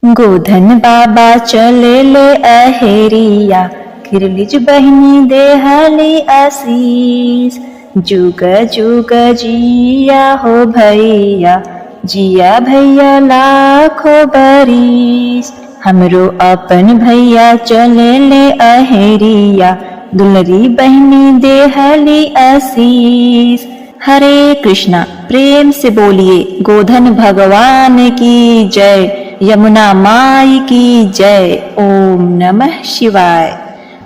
गोधन बाबा चले ले अहेरिया, किरलिज बहिनी देहली आशीष। जुग जुग जिया हो भैया, जिया भैया लाखों बरिस। हमरो अपन भैया चले ले अहेरिया, दुलरी बहिनी देहली आशीष। हरे कृष्णा। प्रेम से बोलिए गोधन भगवान की जय, यमुना माई की जय। ओम नमः शिवाय।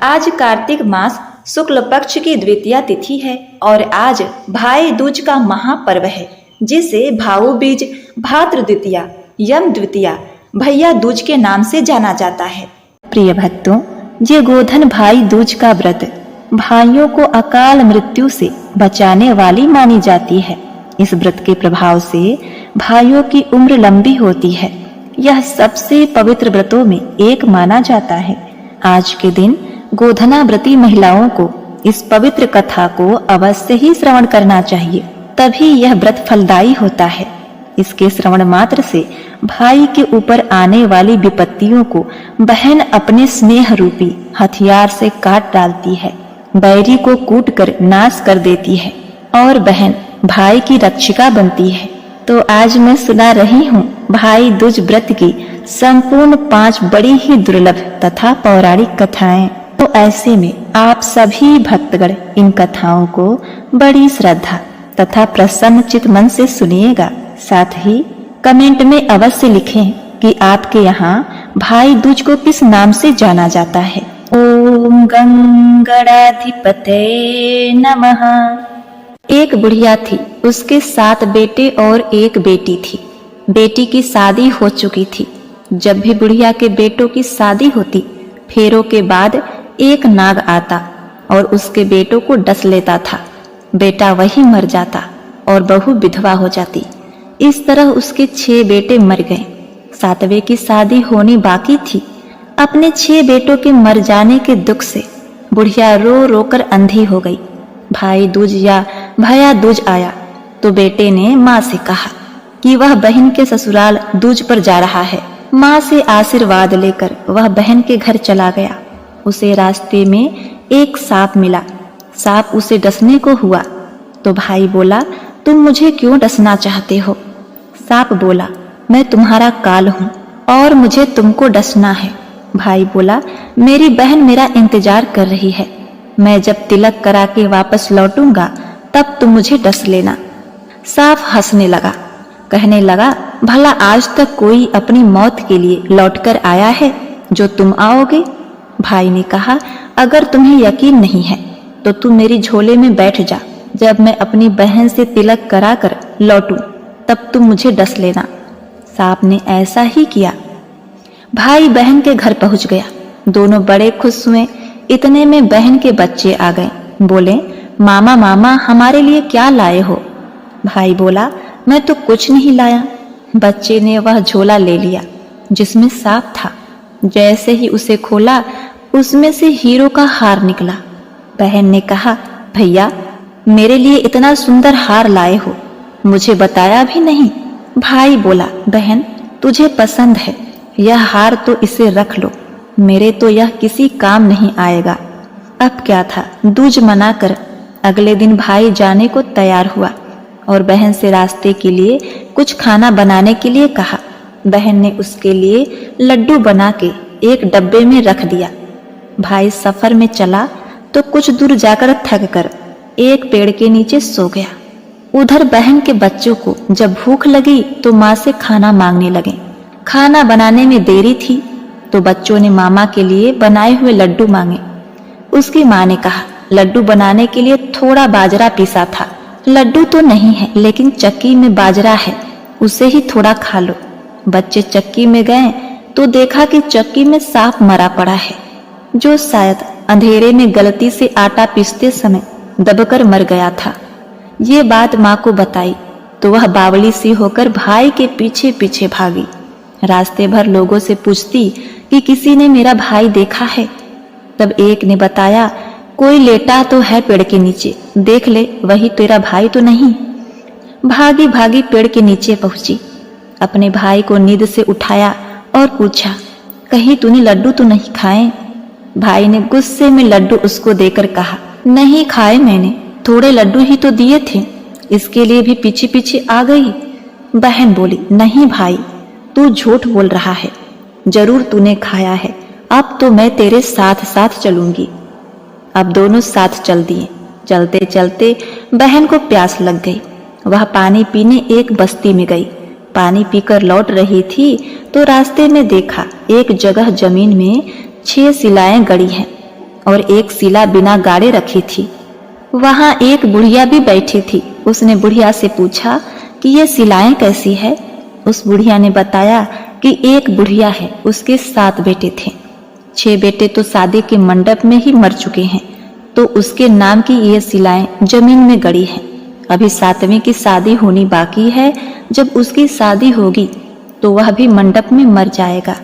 आज कार्तिक मास शुक्ल पक्ष की द्वितीया तिथि है और आज भाई दूज का महापर्व है, जिसे भाऊ बीज, भाद्र द्वितीया, यम द्वितीया, भैया दूज के नाम से जाना जाता है। प्रिय भक्तों, ये गोधन भाई दूज का व्रत भाइयों को अकाल मृत्यु से बचाने वाली मानी जाती है। इस व्रत के प्रभाव से भाइयों की उम्र लंबी होती है। यह सबसे पवित्र व्रतों में एक माना जाता है। आज के दिन गोधना व्रती महिलाओं को इस पवित्र कथा को अवश्य ही श्रवण करना चाहिए, तभी यह व्रत फलदायी होता है। इसके श्रवण मात्र से भाई के ऊपर आने वाली विपत्तियों को बहन अपने स्नेह रूपी हथियार से काट डालती है, बैरी को कूट कर नाश कर देती है और बहन भाई की रक्षिका बनती है। तो आज मैं सुना रही हूँ भाई दूज व्रत की संपूर्ण 5 बड़ी ही दुर्लभ तथा पौराणिक कथाएं। तो ऐसे में आप सभी भक्तगण इन कथाओं को बड़ी श्रद्धा तथा प्रसन्न चित मन से सुनिएगा। साथ ही कमेंट में अवश्य लिखें कि आपके यहाँ भाई दूज को किस नाम से जाना जाता है। ओम गंगणाधिपते नमः। एक बुढ़िया थी, उसके 7 बेटे और एक बेटी थी। बेटी की शादी हो चुकी थी। जब भी बुढ़िया के बेटों की शादी होती, फेरों के बाद एक नाग आता और उसके बेटों को डस लेता था। बेटा वही मर जाता और बहू विधवा हो जाती। इस तरह उसके 6 बेटे मर गए। 7वें की शादी होनी बाकी थी। अपने 6 बेटों के मर जाने के दुख से बुढ़िया रो रो कर अंधी हो गई। भाई दूज या भैया दूज आया तो बेटे ने माँ से कहा कि वह बहन के ससुराल दूज पर जा रहा है। माँ से आशीर्वाद लेकर वह बहन के घर चला गया। उसे रास्ते में एक सांप मिला। सांप उसे डसने को हुआ तो भाई बोला, तुम मुझे क्यों डसना चाहते हो? सांप बोला, मैं तुम्हारा काल हूँ और मुझे तुमको डसना है। भाई बोला, मेरी बहन मेरा इंतजार कर रही है। मैं जब तिलक करा के वापस लौटूंगा तब तुम मुझे डस लेना। सांप हंसने लगा, कहने लगा, भला आज तक कोई अपनी मौत के लिए लौटकर आया है जो तुम आओगे? भाई ने कहा, अगर तुम्हें यकीन नहीं है तो तुम मेरी झोले में बैठ जा। जब मैं अपनी बहन से तिलक करा कर लौटूं तब तुम मुझे डस लेना। सांप ने ऐसा ही किया। भाई बहन के घर पहुंच गया। दोनों बड़े खुश हुए। इतने में बहन के बच्चे आ गए। बोले, मामा मामा हमारे लिए क्या लाए हो? भाई बोला, मैं तो कुछ नहीं लाया। बच्चे ने वह झोला ले लिया जिसमें सांप था। जैसे ही उसे खोला, उसमें से हीरो का हार निकला। बहन ने कहा, भैया मेरे लिए इतना सुंदर हार लाए हो, मुझे बताया भी नहीं। भाई बोला, बहन तुझे पसंद है, यह हार तो इसे रख लो, मेरे तो यह किसी काम नहीं आएगा। अब क्या था, दूज मनाकर अगले दिन भाई जाने को तैयार हुआ और बहन से रास्ते के लिए कुछ खाना बनाने के लिए कहा। बहन ने उसके लिए लड्डू बना के एक डब्बे में रख दिया। भाई सफर में चला तो कुछ दूर जाकर थक कर एक पेड़ के नीचे सो गया। उधर बहन के बच्चों को जब भूख लगी तो माँ से खाना मांगने लगे। खाना बनाने में देरी थी तो बच्चों ने मामा के लिए बनाए हुए लड्डू मांगे। उसकी माँ ने कहा, लड्डू बनाने के लिए थोड़ा बाजरा पीसा था। लड्डू तो नहीं है लेकिन चक्की में बाजरा है, उसे ही थोड़ा खा लो। बच्चे चक्की में गए तो देखा कि चक्की में सांप मरा पड़ा है, जो शायद अंधेरे में गलती से आटा पीसते समय दबकर मर गया था। ये बात माँ को बताई तो वह बावली सी होकर भाई के पीछे पीछे भागी। रास्ते भर लोगों से पूछती कि किसी ने मेरा भाई देखा है। तब एक ने बताया, कोई लेटा तो है पेड़ के नीचे, देख ले वही तेरा भाई तो नहीं। भागी भागी पेड़ के नीचे पहुंची। अपने भाई को नींद से उठाया और पूछा, कहीं तूने लड्डू तो नहीं खाए? भाई ने गुस्से में लड्डू उसको देकर कहा, नहीं खाए मैंने, थोड़े लड्डू ही तो दिए थे, इसके लिए भी पीछे पीछे आ गई। बहन बोली, नहीं भाई, तू झूठ बोल रहा है, जरूर तूने खाया है, अब तो मैं तेरे साथ साथ चलूंगी। अब दोनों साथ चल दिए। चलते चलते बहन को प्यास लग गई। वह पानी पीने एक बस्ती में गई। पानी पीकर लौट रही थी तो रास्ते में देखा एक जगह जमीन में 6 शिलाएं गड़ी हैं और एक शिला बिना गाड़े रखी थी। वहां एक बुढ़िया भी बैठी थी। उसने बुढ़िया से पूछा कि ये शिलाएं कैसी है? उस बुढ़िया ने बताया कि एक बुढ़िया है, उसके 7 बेटे थे। 6 बेटे तो शादी के मंडप में ही मर चुके हैं, तो उसके नाम की ये शिलाएं जमीन में गड़ी हैं। अभी 7वीं की शादी होनी बाकी है। जब उसकी शादी होगी तो वह भी मंडप में मर जाएगा,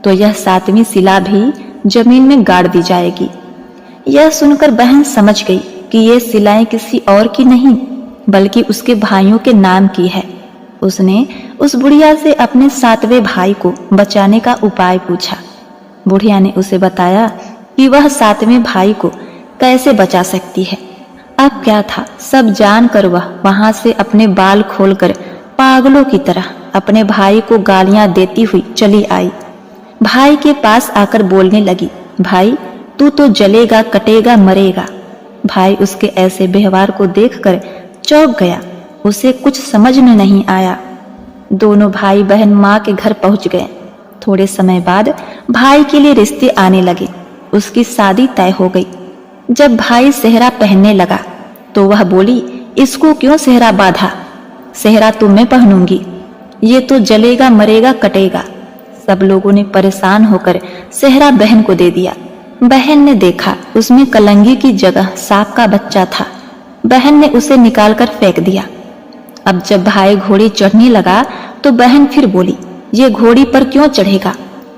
तो यह 7वीं शिला भी जमीन में गाड़ दी जाएगी। यह सुनकर बहन समझ गई कि ये शिलाएं किसी और की नहीं बल्कि उसके भाइयों के नाम की है। उसने उस बुढ़िया से अपने 7वें भाई को बचाने का उपाय पूछा। बुढ़िया ने उसे बताया कि वह 7वें भाई को कैसे बचा सकती है। अब क्या था, सब जानकर वह वहां से अपने बाल खोलकर पागलों की तरह अपने भाई को गालियां देती हुई चली आई। भाई के पास आकर बोलने लगी, भाई तू तो जलेगा, कटेगा, मरेगा। भाई उसके ऐसे व्यवहार को देखकर चौंक गया। उसे कुछ समझ में नहीं आया। दोनों भाई बहन माँ के घर पहुंच गए। थोड़े समय बाद भाई के लिए रिश्ते आने लगे। उसकी शादी तय हो गई। जब भाई सेहरा पहनने लगा तो वह बोली, इसको क्यों सेहरा बांधा? सेहरा तो मैं पहनूंगी, ये तो जलेगा, मरेगा, कटेगा। सब लोगों ने परेशान होकर सेहरा बहन को दे दिया। बहन ने देखा उसमें कलंगी की जगह सांप का बच्चा था। बहन ने उसे निकालकर फेंक दिया। अब जब भाई घोड़ी चढ़ने लगा तो बहन फिर बोली, ये घोड़ी पर क्यों चढ़ेगा?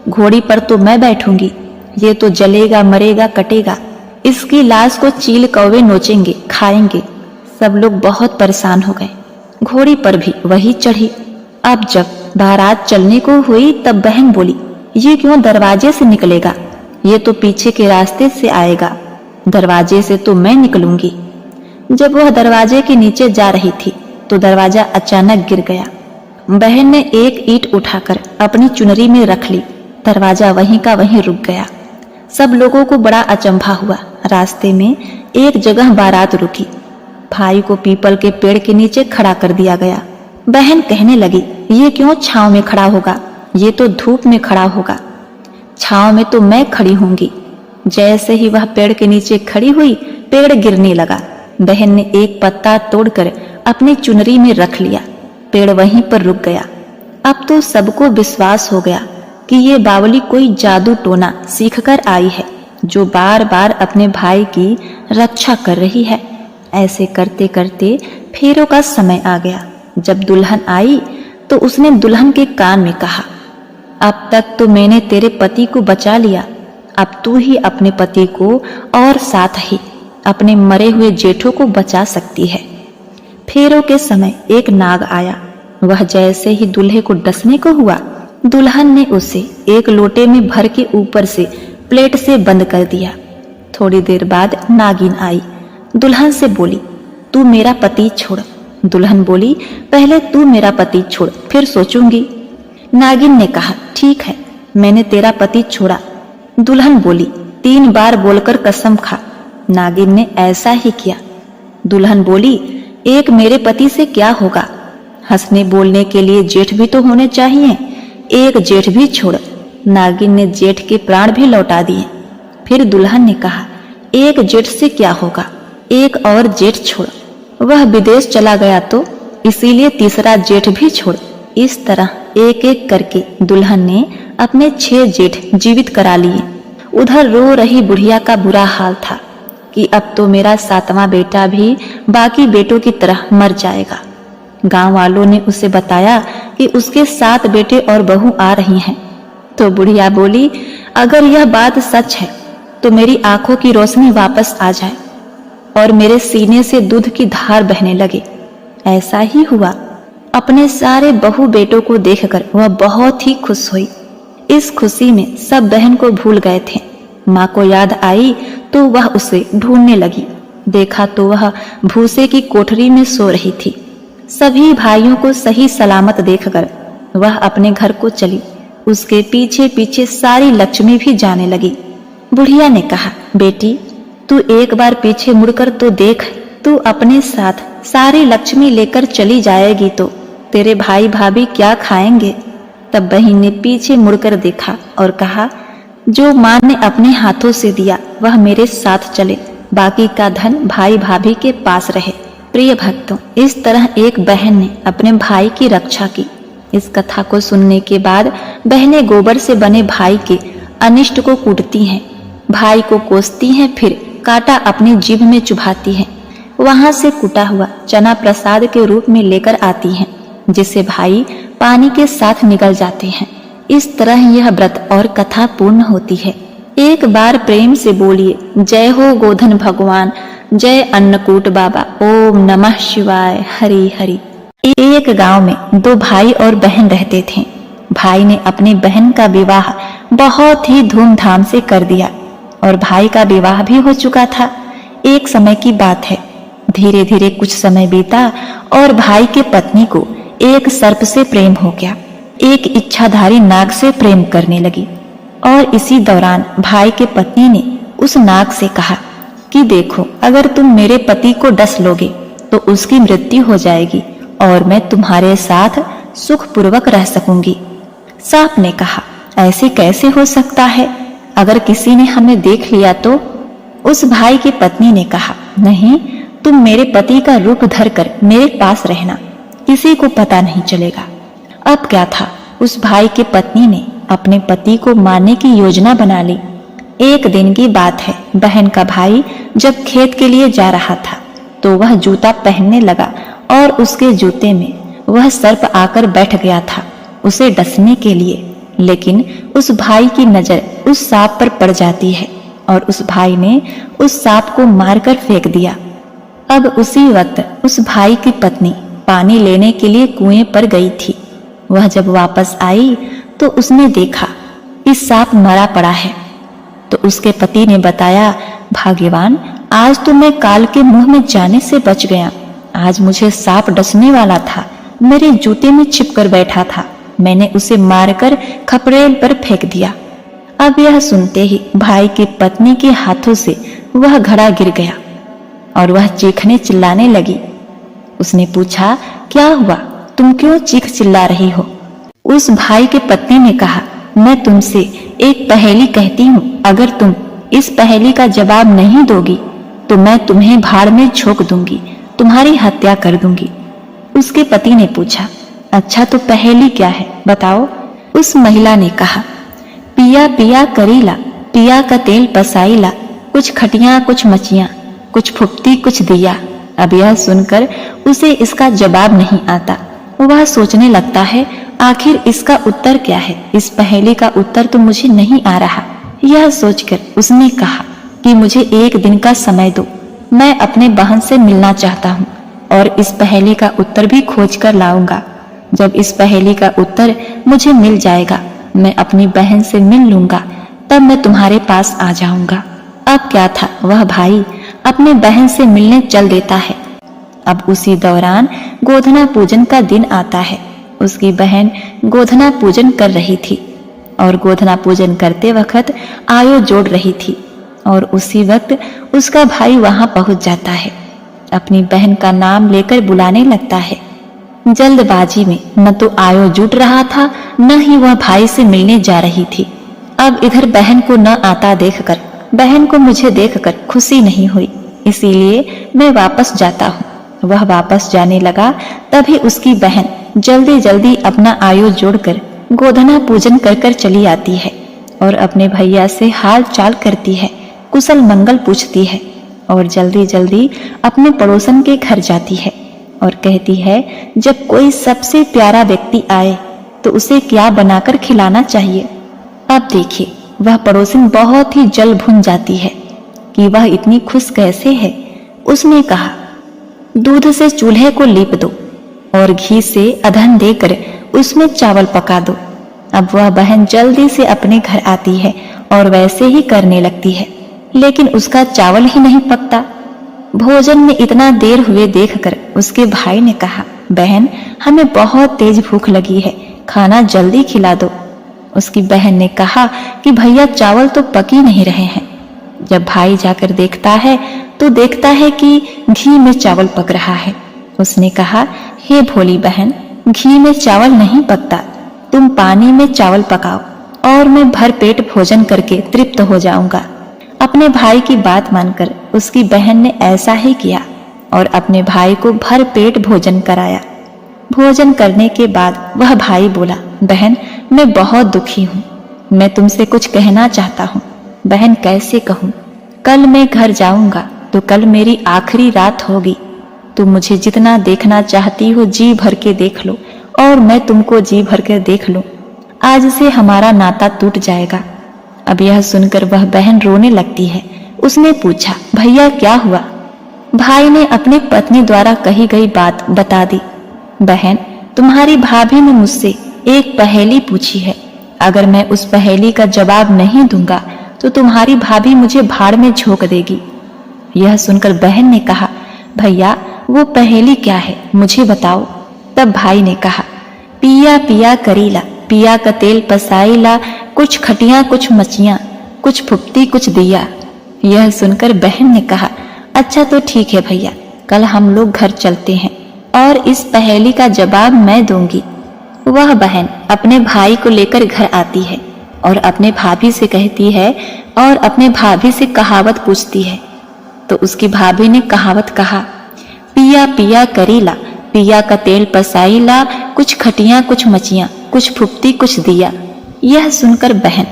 घोड़ी पर तो मैं बैठूंगी, ये तो जलेगा, मरेगा, कटेगा। इसकी लाश को चील कौवे नोचेंगे, खाएंगे। सब लोग बहुत परेशान हो गए। घोड़ी पर भी वही चढ़ी। अब जब बारात चलने को हुई तब बहन बोली, ये क्यों दरवाजे से निकलेगा? ये तो पीछे के रास्ते से आएगा, दरवाजे से तो मैं निकलूंगी। जब वह दरवाजे के नीचे जा रही थी तो दरवाजा अचानक गिर गया। बहन ने एक ईंट उठाकर अपनी चुनरी में रख ली। दरवाजा वहीं का वहीं रुक गया। सब लोगों को बड़ा अचंभा हुआ। रास्ते में एक जगह बारात रुकी। भाई को पीपल के पेड़ के नीचे खड़ा कर दिया गया। बहन कहने लगी, ये क्यों छांव में खड़ा होगा? ये तो धूप में खड़ा होगा। छांव में तो मैं खड़ी होंगी। जैसे ही वह पेड़ के नीचे खड़ी हुई, पेड़ गिरने लगा। बहन ने एक पत्ता तोड़कर अपनी चुनरी में रख लिया। पेड़ वहीं पर रुक गया। अब तो सबको विश्वास हो गया कि ये बावली कोई जादू टोना सीखकर आई है, जो बार बार अपने भाई की रक्षा कर रही है। ऐसे करते करते फेरों का समय आ गया। जब दुल्हन आई तो उसने दुल्हन के कान में कहा, अब तक तो मैंने तेरे पति को बचा लिया, अब तू ही अपने पति को और साथ ही अपने मरे हुए जेठों को बचा सकती है। फेरों के समय एक नाग आया। वह जैसे ही दूल्हे को डसने को हुआ, दुल्हन ने उसे एक लोटे में भर के ऊपर से प्लेट से बंद कर दिया। थोड़ी देर बाद नागिन आई। दुल्हन से बोली, तू मेरा पति छोड़। दुल्हन बोली, पहले तू मेरा पति छोड़, फिर सोचूंगी। नागिन ने कहा, ठीक है, मैंने तेरा पति छोड़ा। दुल्हन बोली, 3 बार बोलकर कसम खा। नागिन ने ऐसा ही किया। दुल्हन बोली, एक मेरे पति से क्या होगा? हंसने बोलने के लिए जेठ भी तो होने चाहिए, एक जेठ भी छोड़। नागिन ने जेठ के प्राण भी लौटा दिए। फिर दुल्हन ने कहा, एक जेठ से क्या होगा, एक और जेठ छोड़। वह विदेश चला गया तो इसीलिए तीसरा जेठ भी छोड़। इस तरह एक एक करके दुल्हन ने अपने 6 जेठ जीवित करा लिए। उधर रो रही बुढ़िया का बुरा हाल था कि अब तो मेरा 7वां बेटा भी बाकी बेटों की तरह मर जाएगा। गांव वालों ने उसे बताया कि उसके 7 बेटे और बहू आ रही हैं। तो बुढ़िया बोली, अगर यह बात सच है तो मेरी आंखों की रोशनी वापस आ जाए और मेरे सीने से दूध की धार बहने लगे। ऐसा ही हुआ। अपने सारे बहू बेटों को देखकर वह बहुत ही खुश हुई। इस खुशी में सब बहन को भूल गए थे। माँ को याद आई तो वह उसे ढूंढने लगी। देखा तो वह भूसे की कोठरी में सो रही थी। सभी भाइयों को सही सलामत देखकर वह अपने घर को चली। उसके पीछे पीछे सारी लक्ष्मी भी जाने लगी। बुढ़िया ने कहा, बेटी तू एक बार पीछे मुड़कर तो देख, तू अपने साथ सारी लक्ष्मी लेकर चली जाएगी तो तेरे भाई भाभी क्या खाएंगे। तब बहन ने पीछे मुड़कर देखा और कहा, जो माँ ने अपने हाथों से दिया वह मेरे साथ चले, बाकी का धन भाई भाभी के पास रहे। प्रिय भक्तों, इस तरह एक बहन ने अपने भाई की रक्षा की। इस कथा को सुनने के बाद बहनें गोबर से बने भाई के अनिष्ट को कूटती हैं, भाई को कोसती हैं, फिर कांटा अपनी जीभ में चुभाती हैं। वहां से कुटा हुआ चना प्रसाद के रूप में लेकर आती हैं, जिसे भाई पानी के साथ निगल जाते हैं। इस तरह यह व्रत और कथा पूर्ण होती है। एक बार प्रेम से बोलिए, जय हो गोधन भगवान, जय अन्नकूट बाबा, ओम नमः शिवाय, हरि हरि। एक गांव में दो भाई और बहन रहते थे। भाई ने अपनी बहन का विवाह बहुत ही धूमधाम से कर दिया और भाई का विवाह भी हो चुका था। एक समय की बात है, धीरे धीरे कुछ समय बीता और भाई के पत्नी को एक सर्प से प्रेम हो गया। एक इच्छाधारी नाग से प्रेम करने लगी और इसी दौरान भाई के पत्नी ने उस नाग से कहा कि देखो, अगर तुम मेरे पति को डस लोगे तो उसकी मृत्यु हो जाएगी और मैं तुम्हारे साथ सुखपूर्वक रह सकूंगी। सांप ने कहा, ऐसे कैसे हो सकता है, अगर किसी ने हमें देख लिया तो। उस भाई की पत्नी ने कहा, नहीं, तुम मेरे पति का रूप धरकर मेरे पास रहना, किसी को पता नहीं चलेगा। अब क्या था, उस भाई की पत्नी ने अपने पति को मारने की योजना बना ली। एक दिन की बात है, बहन का भाई जब खेत के लिए जा रहा था तो वह जूता पहनने लगा और उसके जूते में वह सर्प आकर बैठ गया था उसे डसने के लिए। लेकिन उस भाई की नजर उस सांप पर पड़ जाती है और उस भाई ने उस सांप को मारकर फेंक दिया। अब उसी वक्त उस भाई की पत्नी पानी लेने के लिए कुएं पर गई थी। वह जब वापस आई तो उसने देखा कि सांप मरा पड़ा है। तो उसके पति ने बताया, भाग्यवान, आज तो मैं काल के मुंह में जाने से बच गया। आज मुझे सांप डसने वाला था, मेरे जूते में छिपकर बैठा था, मैंने उसे मारकर खपरेल पर फेंक दिया। अब यह सुनते ही भाई की पत्नी के हाथों से वह घड़ा गिर गया और वह चीखने चिल्लाने लगी। उसने पूछा, क्या हुआ, तुम क्यों चीख चिल्ला रही हो। उस भाई की पत्नी ने कहा, मैं तुमसे एक पहेली कहती हूँ, अगर तुम इस पहेली का जवाब नहीं दोगी तो मैं तुम्हें भाड़ में झोंक दूंगी, तुम्हारी हत्या कर दूंगी। उसके पति ने पूछा, अच्छा तो पहेली क्या है, बताओ। उस महिला ने कहा, पिया पिया करीला, पिया का तेल पसाईला, कुछ खटिया कुछ मचिया, कुछ फुप्ती कुछ दिया। अब यह सुनकर उसे इसका जवाब नहीं आता। वह सोचने लगता है, आखिर इसका उत्तर क्या है, इस पहेली का उत्तर तो मुझे नहीं आ रहा। यह सोचकर उसने कहा कि मुझे एक दिन का समय दो, मैं अपने बहन से मिलना चाहता हूँ और इस पहेली का उत्तर भी खोज कर लाऊंगा। जब इस पहेली का उत्तर मुझे मिल जाएगा, मैं अपनी बहन से मिल लूंगा, तब मैं तुम्हारे पास आ जाऊंगा। अब क्या था, वह भाई अपने बहन से मिलने चल देता है। अब उसी दौरान गोधना पूजन का दिन आता है। उसकी बहन गोधना पूजन कर रही थी और गोधना पूजन करते वक्त आयो जोड़ रही थी और उसी वक्त उसका भाई वहां पहुंच जाता है। अपनी बहन का नाम लेकर बुलाने लगता है। जल्दबाजी में न तो आयो जुट रहा था, न ही वह भाई से मिलने जा रही थी। अब इधर बहन को न आता देखकर बहन को मुझे देखकर खुशी नहीं हुई, इसीलिए मैं वापस जाता हूँ। वह वापस जाने लगा, तभी उसकी बहन जल्दी जल्दी अपना आयो जोड़कर गोधना पूजन कर कर चली आती है और अपने भैया से हाल चाल करती है, कुशल मंगल पूछती है और जल्दी जल्दी अपने पड़ोसन के घर जाती है और कहती है, जब कोई सबसे प्यारा व्यक्ति आए तो उसे क्या बनाकर खिलाना चाहिए। अब देखिए, वह पड़ोसन बहुत ही जल भुन जाती है कि वह इतनी खुश कैसे है। उसने कहा, दूध से चूल्हे को लीप दो और घी से अधन देकर उसमें चावल पका दो। अब वह बहन जल्दी से अपने घर आती है और वैसे ही करने लगती है, लेकिन उसका चावल ही नहीं पकता। भोजन में इतना देर हुए देखकर उसके भाई ने कहा, बहन हमें बहुत तेज भूख लगी है, खाना जल्दी खिला दो। उसकी बहन ने कहा कि भैया चावल तो पक ही नहीं रहे हैं। जब भाई जाकर देखता है तो देखता है कि घी में चावल पक रहा है। उसने कहा, हे भोली बहन, घी में चावल नहीं पकता, तुम पानी में चावल पकाओ और मैं भर पेट भोजन करके तृप्त हो जाऊंगा। अपने भाई की बात मानकर उसकी बहन ने ऐसा ही किया और अपने भाई को भर पेट भोजन कराया। भोजन करने के बाद वह भाई बोला, बहन मैं बहुत दुखी हूँ, मैं तुमसे कुछ कहना चाहता हूँ। बहन, कैसे कहूँ? कल मैं घर जाऊंगा तो कल मेरी आखिरी रात होगी। तुम मुझे जितना देखना चाहती हो जी भर के देख लो और मैं तुमको जी भर कर देख लूं। आज से हमारा नाता टूट जाएगा। अब यह सुनकर वह बहन रोने लगती है। उसने पूछा, भैया क्या हुआ? भाई ने अपनी पत्नी द्वारा कही गई बात बता दी। बहन, तुम्हारी भाभी ने मुझसे एक पहेली पूछी है, अगर मैं उस पहेली का जवाब नहीं दूंगा तो तुम्हारी भाभी मुझे भाड़ में झोंक देगी। यह सुनकर बहन ने कहा, भैया वो पहेली क्या है, मुझे बताओ। तब भाई ने कहा, पिया पिया करीला, पिया का तेल पसाईला, कुछ खटिया कुछ मचिया, कुछ फुप्ती कुछ दिया। यह सुनकर बहन ने कहा, अच्छा तो ठीक है भैया, कल हम लोग घर चलते हैं और इस पहेली का जवाब मैं दूंगी। वह बहन अपने भाई को लेकर घर आती है और अपने भाभी से कहती है और अपने भाभी से कहावत पूछती है। तो उसकी भाभी ने कहावत कहा, पिया पिया करीला, पिया का तेल पसाईला, कुछ खटिया कुछ मचिया, कुछ फुप्ती कुछ दिया। यह सुनकर बहन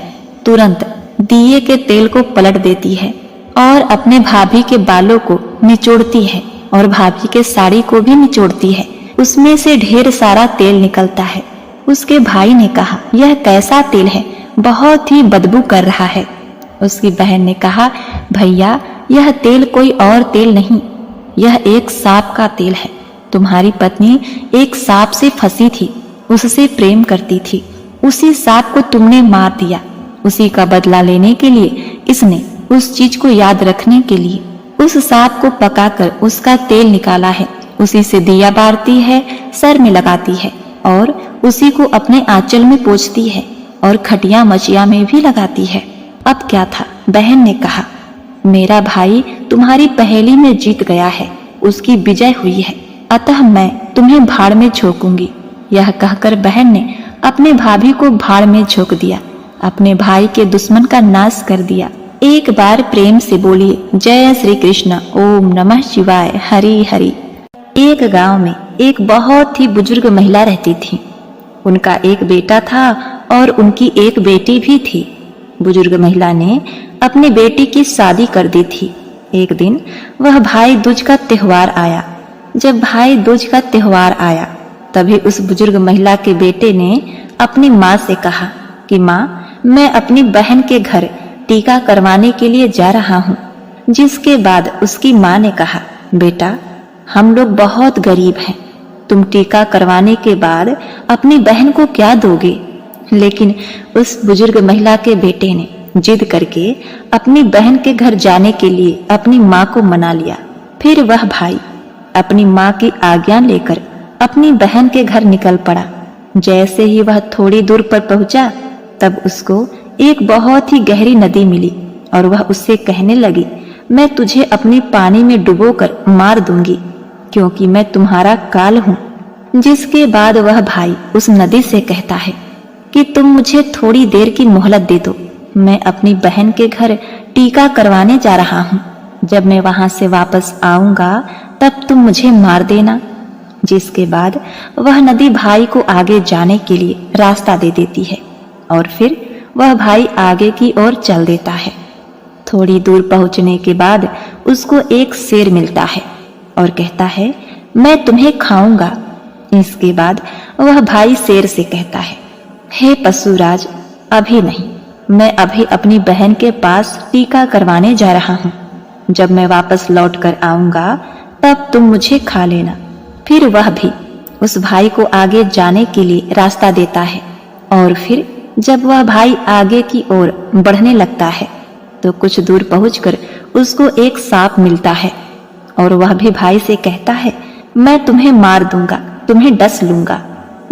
तुरंत दिए के तेल को पलट देती है और अपने भाभी के बालों को निचोड़ती है और भाभी के साड़ी को भी निचोड़ती है। उसमें से ढेर सारा तेल निकलता है। उसके भाई ने कहा, यह कैसा तेल है, बहुत ही बदबू कर रहा है। उसकी बहन ने कहा, भैया यह तेल कोई और तेल नहीं, यह एक सांप का तेल है। तुम्हारी पत्नी एक सांप से फंसी थी, उससे प्रेम करती थी, उसी सांप को तुमने मार दिया। उसी का बदला लेने के लिए इसने उस चीज को याद रखने के लिए उस सांप को पकाकर उसका तेल निकाला है। उसी से दिया बारती है, सर में लगाती है और उसी को अपने आंचल में पोंछती है और खटिया मचिया में भी लगाती है। अब क्या था? बहन ने कहा, मेरा भाई तुम्हारी पहेली में जीत गया है, उसकी विजय हुई है, अतः मैं तुम्हें भाड़ में झोंकूंगी। यह कहकर बहन ने अपने भाभी को भाड़ में झोंक दिया, अपने भाई के दुश्मन का नाश कर दिया। एक बार प्रेम से बोलिए, जय श्री कृष्ण, ओम नमः शिवाय, हरि हरि। एक गांव में एक बहुत ही बुजुर्ग महिला रहती थी। उनका एक बेटा था और उनकी एक बेटी भी थी। बुजुर्ग महिला ने अपनी बेटी की शादी कर दी थी। एक दिन वह भाई दूज का त्योहार आया। जब भाई दूज का त्योहार आया तभी उस बुजुर्ग महिला के बेटे ने अपनी माँ से कहा कि माँ, मैं अपनी बहन के घर टीका करवाने के लिए जा रहा हूँ। जिसके बाद उसकी माँ ने कहा, बेटा हम लोग बहुत गरीब हैं, तुम टीका करवाने के बाद अपनी बहन को क्या दोगे? लेकिन उस बुजुर्ग महिला के बेटे ने जिद करके अपनी बहन के घर जाने के लिए अपनी माँ को मना लिया। फिर वह भाई अपनी माँ की आज्ञा लेकर अपनी बहन के घर निकल पड़ा। जैसे ही वह थोड़ी दूर पर पहुंचा तब उसको एक बहुत ही गहरी नदी मिली और वह उससे कहने लगी, मैं तुझे अपने पानी में डुबोकर मार दूंगी क्योंकि मैं तुम्हारा काल हूँ। जिसके बाद वह भाई उस नदी से कहता है कि तुम मुझे थोड़ी देर की मोहलत दे दो, मैं अपनी बहन के घर टीका करवाने जा रहा हूँ। जब मैं वहां से वापस आऊंगा तब तुम मुझे मार देना। जिसके बाद वह नदी भाई को आगे जाने के लिए रास्ता दे देती है और फिर वह भाई आगे की ओर चल देता है। थोड़ी दूर पहुंचने के बाद उसको एक शेर मिलता है और कहता है, मैं तुम्हें खाऊंगा। इसके बाद वह भाई शेर से कहता है, हे पशुराज, अभी नहीं, मैं अभी अपनी बहन के पास टीका करवाने जा रहा हूँ। जब मैं वापस लौट कर आऊंगा तब तुम मुझे खा लेना। फिर वह भी उस भाई को आगे जाने के लिए रास्ता देता है और फिर जब वह भाई आगे की ओर बढ़ने लगता है तो कुछ दूर पहुंचकर उसको एक सांप मिलता है और वह भी भाई से कहता है, मैं तुम्हें मार दूंगा, तुम्हें डस लूंगा।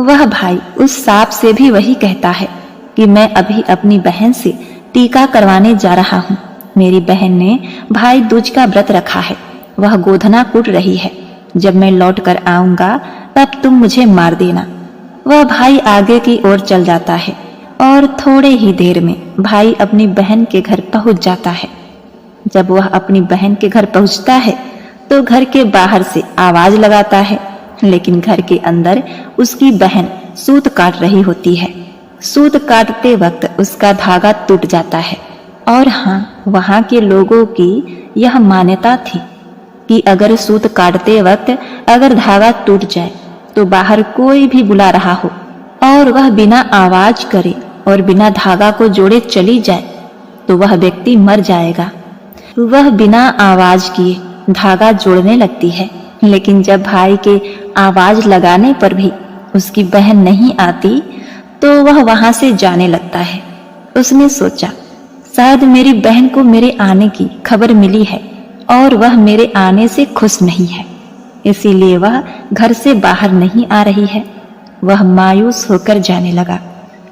वह भाई उस सांप से भी वही कहता है कि मैं अभी अपनी बहन से टीका करवाने जा रहा हूँ। मेरी बहन ने भाई दूज का व्रत रखा है, वह गोधना कूट रही है। जब मैं लौट कर आऊंगा तब तुम मुझे मार देना। वह भाई आगे की ओर चल जाता है और थोड़े ही देर में भाई अपनी बहन के घर पहुंच जाता है। जब वह अपनी बहन के घर पहुंचता है तो घर के बाहर से आवाज लगाता है, लेकिन घर के अंदर उसकी बहन सूत काट रही होती है। सूत काटते वक्त उसका धागा टूट जाता है। और हाँ, वहां के लोगों की यह मान्यता थी कि अगर सूत काटते वक्त अगर धागा टूट जाए तो बाहर कोई भी बुला रहा हो और वह बिना आवाज करे और बिना धागा को जोड़े चली जाए तो वह व्यक्ति मर जाएगा। वह बिना आवाज किए धागा जोड़ने लगती है, लेकिन जब भाई के आवाज लगाने पर भी उसकी बहन नहीं आती तो वह वहां से जाने लगता है। उसने सोचा, शायद मेरी बहन को मेरे आने की खबर मिली है और वह मेरे आने से खुश नहीं है, इसीलिए वह घर से बाहर नहीं आ रही है। वह मायूस होकर जाने लगा।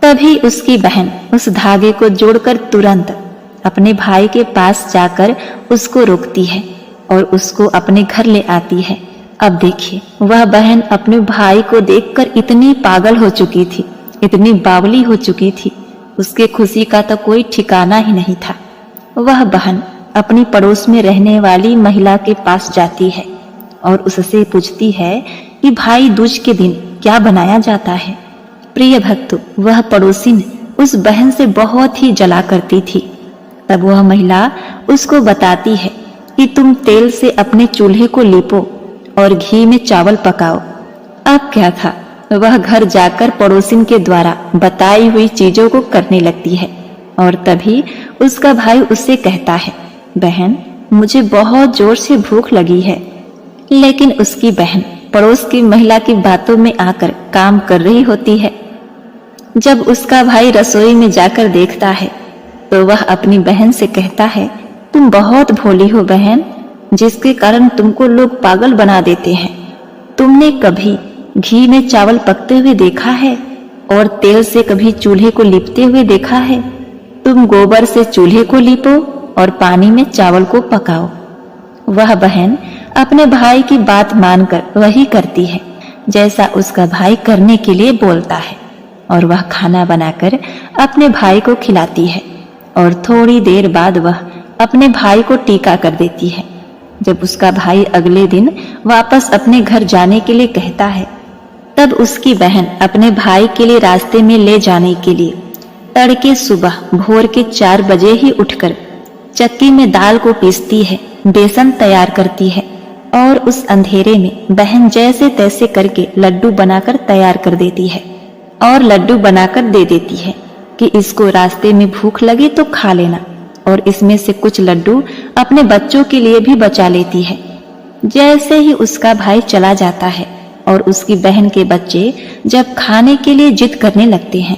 तभी उसकी बहन उस धागे को जोड़कर तुरंत अपने भाई के पास जाकर उसको रोकती है और उसको अपने घर ले आती है। अब देखिए, वह बहन अपने भाई को देखकर इतनी पागल हो चुकी थी, इतनी बावली हो चुकी थी, उसके खुशी का तो कोई ठिकाना ही नहीं था। वह बहन अपनी पड़ोस में रहने वाली महिला के पास जाती है और उससे पूछती है कि भाई दूज के दिन क्या बनाया जाता है। प्रिय भक्तों, वह पड़ोसिन उस बहन से बहुत ही जला करती थी। तब वह महिला उसको बताती है कि तुम तेल से अपने चूल्हे को लीपो और घी में चावल पकाओ। अब क्या था, वह घर जाकर पड़ोसिन के द्वारा बताई हुई चीजों को करने लगती है और तभी उसका भाई उससे कहता है, बहन मुझे बहुत जोर से भूख लगी है। लेकिन उसकी बहन पड़ोस की महिला की बातों में आकर काम कर रही होती है। जब उसका भाई रसोई में जाकर देखता है तो वह अपनी बहन से कहता है, तुम बहुत भोली हो बहन, जिसके कारण तुमको लोग पागल बना देते हैं। तुमने कभी घी में चावल पकते हुए देखा है और तेल से कभी चूल्हे को लीपते हुए देखा है? तुम गोबर से चूल्हे को लीपो और पानी में चावल को पकाओ। वह बहन अपने भाई की बात मानकर वही करती है जैसा उसका भाई करने के लिए बोलता है और वह खाना बनाकर अपने भाई को खिलाती है और थोड़ी देर बाद वह अपने भाई को टीका कर देती है। जब उसका भाई अगले दिन वापस अपने घर जाने के लिए कहता है तब उसकी बहन अपने भाई के लिए रास्ते में ले जाने के लिए तड़के सुबह भोर के 4 बजे ही उठकर चक्की में दाल को पीसती है, बेसन तैयार करती है और उस अंधेरे में बहन जैसे तैसे करके लड्डू बनाकर तैयार कर देती है और लड्डू बनाकर दे देती है कि इसको रास्ते में भूख लगे तो खा लेना, और इसमें से कुछ लड्डू अपने बच्चों के लिए भी बचा लेती है। जैसे ही उसका भाई चला जाता है और उसकी बहन के बच्चे जब खाने के लिए जिद करने लगते हैं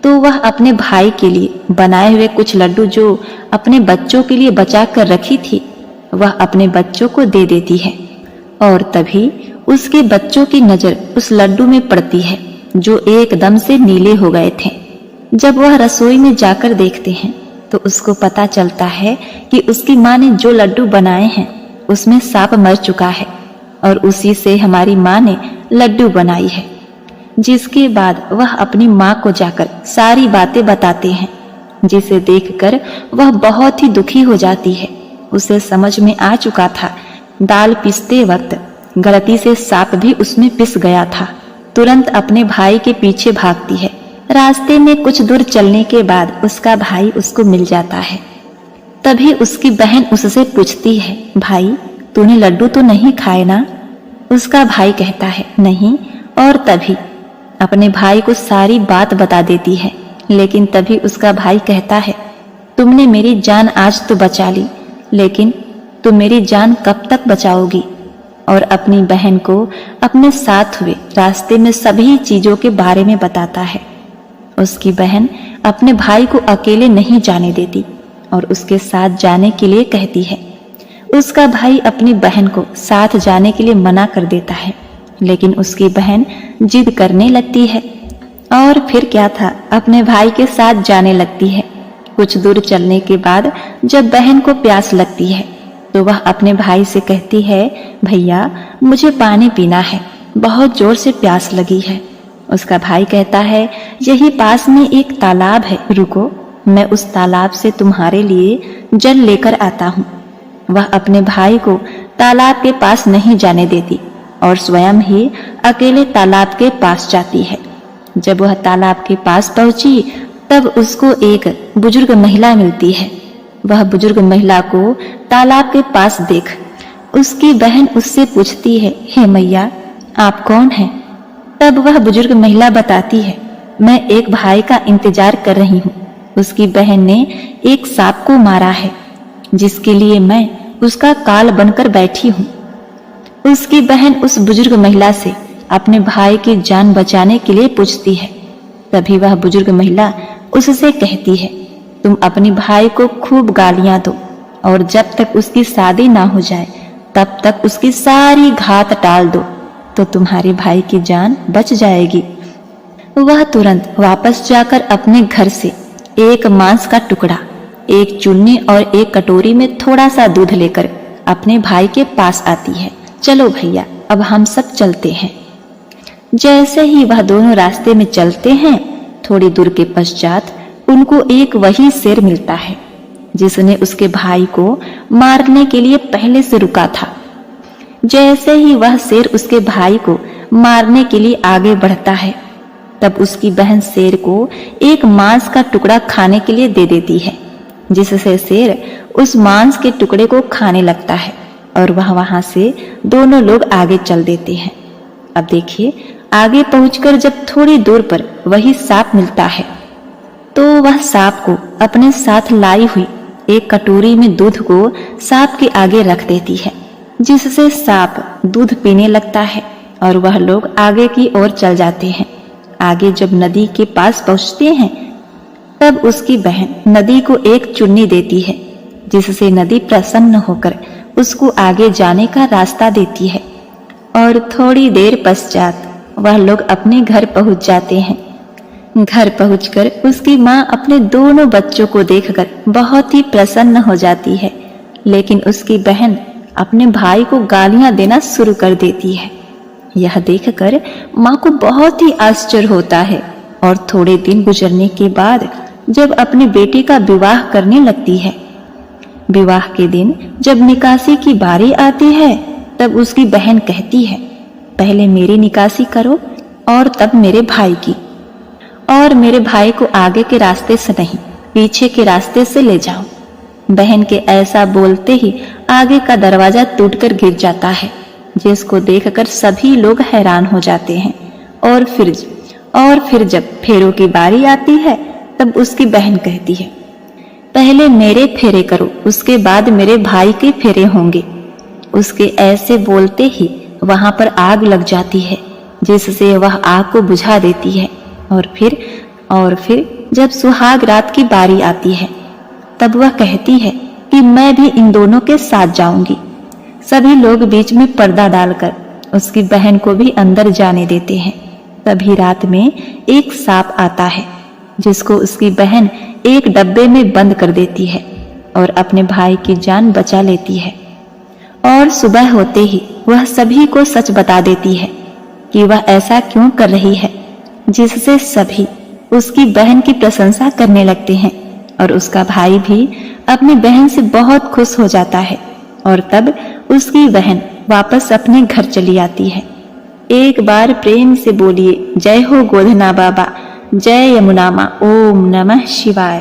तो वह अपने भाई के लिए बनाए हुए कुछ लड्डू जो अपने बच्चों के लिए बचा कर रखी थी वह अपने बच्चों को दे देती है। और तभी उसके बच्चों की नजर उस लड्डू में पड़ती है जो एकदम से नीले हो गए थे। जब वह रसोई में जाकर देखते हैं तो उसको पता चलता है कि उसकी माँ ने जो लड्डू बनाए हैं उसमें सांप मर चुका है और उसी से हमारी माँ ने लड्डू बनाई है। जिसके बाद वह अपनी माँ को जाकर सारी बातें बताते हैं, जिसे देखकर वह बहुत ही दुखी हो जाती है। उसे समझ में आ चुका था दाल पीसते वक्त गलती से सांप भी उसमें पिस गया था। तुरंत अपने भाई के पीछे भागती है। रास्ते में कुछ दूर चलने के बाद उसका भाई उसको मिल जाता है। तभी उसकी बहन उससे पूछती है, भाई तूने लड्डू तो नहीं खाए ना? उसका भाई कहता है नहीं, और तभी अपने भाई को सारी बात बता देती है। लेकिन तभी उसका भाई कहता है, तुमने मेरी जान आज तो बचा ली, लेकिन तुम मेरी जान कब तक बचाओगी? और अपनी बहन को अपने साथ हुए रास्ते में सभी चीजों के बारे में बताता है। उसकी बहन अपने भाई को अकेले नहीं जाने देती और उसके साथ जाने के लिए कहती है। उसका भाई अपनी बहन को साथ जाने के लिए मना कर देता है, लेकिन उसकी बहन जिद करने लगती है और फिर क्या था, अपने भाई के साथ जाने लगती है। कुछ दूर चलने के बाद जब बहन को प्यास लगती है तो वह अपने भाई से कहती है, भैया मुझे पानी पीना है, बहुत जोर से प्यास लगी है। उसका भाई कहता है, यही पास में एक तालाब है, रुको मैं उस तालाब से तुम्हारे लिए जल लेकर आता हूँ। वह अपने भाई को तालाब के पास नहीं जाने देती और स्वयं ही अकेले तालाब के पास जाती है। जब वह तालाब के पास पहुंची तब उसको एक बुजुर्ग महिला मिलती है। वह बुजुर्ग महिला को तालाब के पास देख उसकी बहन उससे पूछती है, हे मैया आप कौन हैं? तब वह बुजुर्ग महिला बताती है, मैं एक भाई का इंतजार कर रही हूँ। उसकी बहन ने एक सांप को मारा है, जिसके लिए मैं उसका काल बनकर बैठी हूँ। उसकी बहन उस बुजुर्ग महिला से अपने भाई की जान बचाने के लिए पूछती है। तभी वह बुजुर्ग महिला उससे कहती है, तुम अपने भाई को खूब गालियां दो और जब तक उसकी शादी ना हो जाए तब तक उसकी सारी घात टाल दो, तो तुम्हारे भाई की जान बच जाएगी। वह तुरंत वापस जाकर अपने घर से एक मांस का टुकड़ा, एक चुन्नी और एक कटोरी में थोड़ा सा दूध लेकर अपने भाई के पास आती है। चलो भैया अब हम सब चलते हैं। जैसे ही वह दोनों रास्ते में चलते हैं, थोड़ी दूर के पश्चात उनको एक वही शेर मिलता है जिसने उसके भाई को मारने के लिए पहले से रुका था। जैसे ही वह शेर उसके भाई को मारने के लिए आगे बढ़ता है, तब उसकी बहन शेर को एक मांस का टुकड़ा खाने के लिए दे देती है, जिससे शेर उस मांस के टुकड़े को खाने लगता है और वह वहां से दोनों लोग आगे चल देते हैं। अब देखिए, आगे पहुंचकर जब थोड़ी दूर पर वही सांप मिलता है तो वह सांप को अपने साथ लाई हुई एक कटोरी में दूध को सांप के आगे रख देती है, जिससे सांप दूध पीने लगता है और वह लोग आगे की ओर चल जाते हैं। आगे जब नदी के पास पहुंचते हैं तब उसकी बहन नदी को एक चुन्नी देती है, जिससे नदी प्रसन्न होकर उसको आगे जाने का रास्ता देती है और थोड़ी देर पश्चात वह लोग अपने घर पहुंच जाते हैं। घर पहुंचकर उसकी माँ अपने दोनों बच्चों को देखकर बहुत ही प्रसन्न हो जाती है, लेकिन उसकी बहन अपने भाई को गालियां देना शुरू कर देती है। यह देखकर माँ को बहुत ही आश्चर्य होता है और थोड़े दिन गुजरने के बाद जब अपने बेटे का विवाह करने लगती है, विवाह के दिन जब निकासी की बारी आती है तब उसकी बहन कहती है, पहले मेरी निकासी करो और तब मेरे भाई की, और मेरे भाई को आगे के रास्ते से नहीं पीछे के रास्ते से ले जाओ। बहन के ऐसा बोलते ही आगे का दरवाजा टूटकर गिर जाता है, जिसको देखकर सभी लोग हैरान हो जाते हैं। और फिर जब फेरों की बारी आती है तब उसकी बहन कहती है, पहले मेरे फेरे करो, उसके बाद मेरे भाई के फेरे होंगे। उसके ऐसे बोलते ही वहां पर आग लग जाती है, जिससे वह आग को बुझा देती है। और फिर जब सुहाग रात की बारी आती है तब वह कहती है कि मैं भी इन दोनों के साथ जाऊंगी। सभी लोग बीच में पर्दा डालकर उसकी बहन को भी अंदर जाने देते हैं। तभी रात में एक सांप आता है, जिसको उसकी बहन एक डब्बे में बंद कर देती है और अपने भाई की जान बचा लेती है। और सुबह होते ही वह सभी को सच बता देती है कि वह ऐसा क्यों कर रही है, जिससे सभी उसकी बहन की प्रशंसा करने लगते हैं और उसका भाई भी अपनी बहन से बहुत खुश हो जाता है। और तब उसकी बहन वापस अपने घर चली आती है। एक बार प्रेम से बोलिए, जय हो गोधना बाबा, जय यमुना माँ, ओम नमः शिवाय।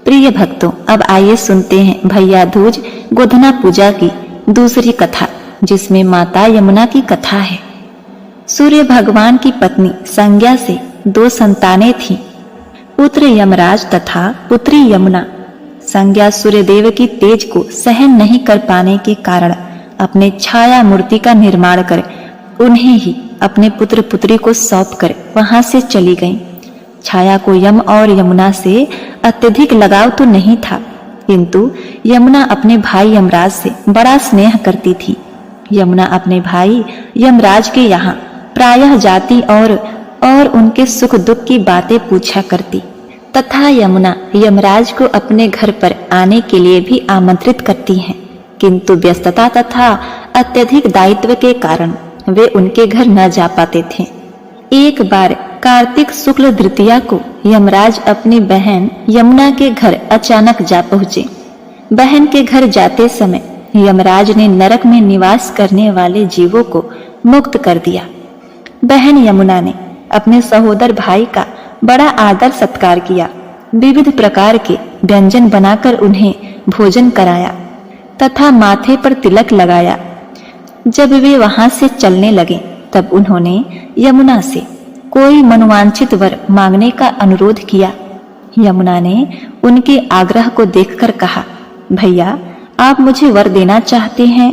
प्रिय भक्तों, अब आइए सुनते हैं भैया दूज गोधना पूजा की दूसरी कथा, जिसमें माता यमुना की कथा है। सूर्य भगवान की पत्नी संज्ञा से 2 संतानें थीं, पुत्र यमराज तथा पुत्री यमुना। संज्ञा सूर्यदेव की तेज को सहन नहीं कर पाने के कारण अपने छाया मूर्ति का निर्माण कर उन्हें ही अपने पुत्र पुत्री को सौंप कर वहां से चली गईं। छाया को यम और यमुना से अत्यधिक लगाव तो नहीं था, किंतु यमुना अपने भाई यमराज से बड़ा स्नेह करती थी। यमुना अपने भाई यमराज के यहाँ प्रायः जाती और उनके सुख दुख की बातें पूछा करती तथा यमुना यमराज को अपने घर पर आने के लिए भी आमंत्रित करती हैं, किंतु व्यस्तता तथा अत्यधिक दायित्व के कारण वे उनके घर न जा पाते थे। एक बार कार्तिक शुक्ल द्वितीया को यमराज अपनी बहन यमुना के घर अचानक जा पहुंचे। बहन के घर जाते समय यमराज ने नरक में निवास करने वाले जीवों को मुक्त कर दिया। बहन यमुना ने अपने सहोदर भाई का बड़ा आदर सत्कार किया, विविध प्रकार के व्यंजन बनाकर उन्हें भोजन कराया तथा माथे पर तिलक लगाया। जब वे वहां से चलने लगे तब उन्होंने यमुना से कोई मनोवांछित वर मांगने का अनुरोध किया। यमुना ने उनके आग्रह को देखकर कहा, भैया आप मुझे वर देना चाहते हैं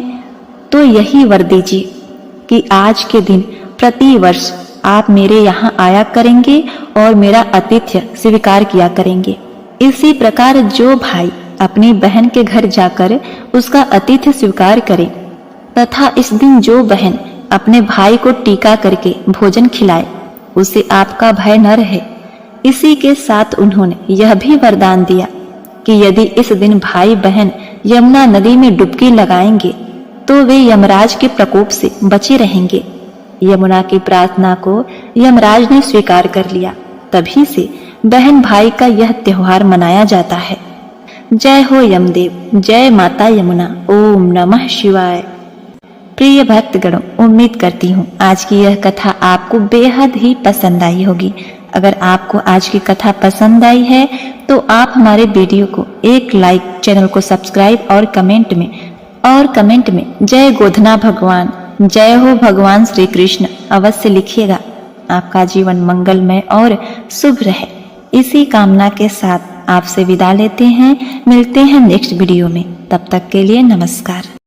तो यही वर दीजिए कि आज के दिन प्रति वर्ष आप मेरे यहाँ आया करेंगे और मेरा आतिथ्य स्वीकार किया करेंगे। इसी प्रकार जो भाई अपनी बहन के घर जाकर उसका आतिथ्य स्वीकार करे तथा इस दिन जो बहन अपने भाई को टीका करके भोजन खिलाए उसे आपका भय न रहे। इसी के साथ उन्होंने यह भी वरदान दिया कि यदि इस दिन भाई बहन यमुना नदी में डुबकी लगाएंगे तो वे यमराज के प्रकोप से बचे रहेंगे। यमुना की प्रार्थना को यमराज ने स्वीकार कर लिया। तभी से बहन भाई का यह त्योहार मनाया जाता है। जय हो यमदेव, जय माता यमुना, ओम नमः शिवाय। प्रिय भक्तगणों, उम्मीद करती हूँ आज की यह कथा आपको बेहद ही पसंद आई होगी। अगर आपको आज की कथा पसंद आई है तो आप हमारे वीडियो को एक लाइक, चैनल को सब्सक्राइब और कमेंट में जय गोधना भगवान, जय हो भगवान श्री कृष्ण अवश्य लिखिएगा। आपका जीवन मंगलमय और शुभ रहे, इसी कामना के साथ आपसे विदा लेते हैं। मिलते हैं नेक्स्ट वीडियो में, तब तक के लिए नमस्कार।